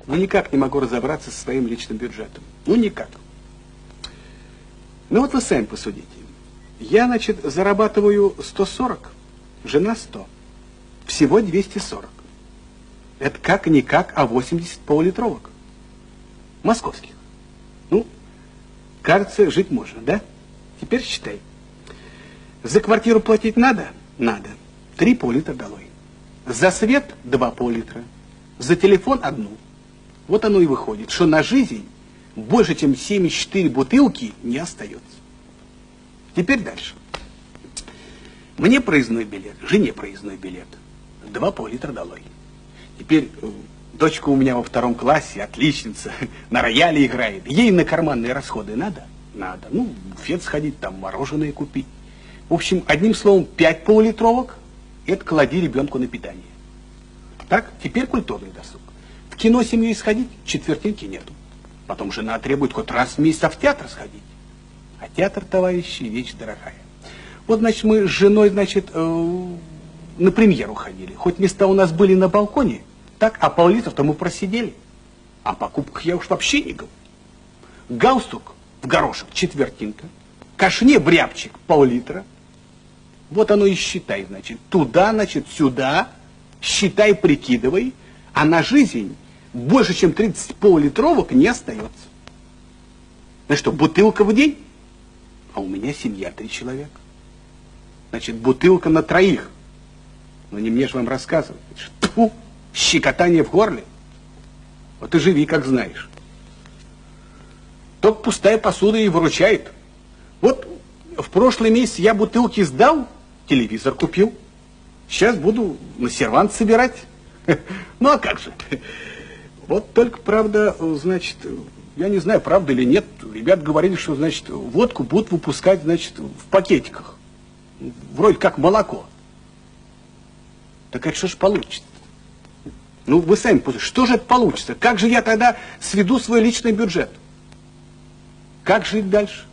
Ну, никак не могу разобраться со своим личным бюджетом. Ну, никак. Ну, вот вы сами посудите. Я, значит, зарабатываю 140, жена 100. Всего 240. Это как-никак, а 80 полулитровок. Московских. Ну, кажется, жить можно, да? Теперь считай. За квартиру платить надо? Надо. 3 пол-литра долой. За свет 2 пол-литра. За телефон 1. Вот оно и выходит, что на жизнь больше, чем 74 бутылки не остается. Теперь дальше. Мне проездной билет, жене проездной билет. 2 пол-литра долой. Теперь дочка у меня во 2 классе, отличница, на рояле играет. Ей на карманные расходы надо? Надо. Ну, в буфет сходить, там мороженое купить. В общем, одним словом, 5 полулитровок – это клади ребенку на питание. Так, теперь культурный досуг. В кино семьей сходить, четвертинки нету. Потом жена требует хоть раз в месяц в театр сходить. А театр, товарищи, вещь дорогая. Вот, значит, мы с женой, значит, на премьеру ходили. Хоть места у нас были на балконе, так, а пол-литров-то мы просидели. О покупках я уж вообще не говорю. Галстук в горошек четвертинка, кашне в рябчик пол-литра. Вот оно и считай, значит, туда, значит, сюда, считай, прикидывай, а на жизнь больше, чем 30 полулитровок не остается. Ну что, бутылка в день? А у меня семья 3 человека. Значит, бутылка на 3. Ну, не мне же вам рассказывать. Тьфу, щекотание в горле. Вот и живи, как знаешь. Только пустая посуда и выручает. Вот в прошлый месяц я бутылки сдал, телевизор купил. Сейчас буду на сервант собирать. Ну, а как же? Вот только, правда, значит, я не знаю, правда или нет, ребят говорили, что, значит, водку будут выпускать, значит, в пакетиках. Вроде как молоко. Так это что ж получится? Ну, вы сами посмотрите, что же это получится? Как же я тогда сведу свой личный бюджет? Как жить дальше?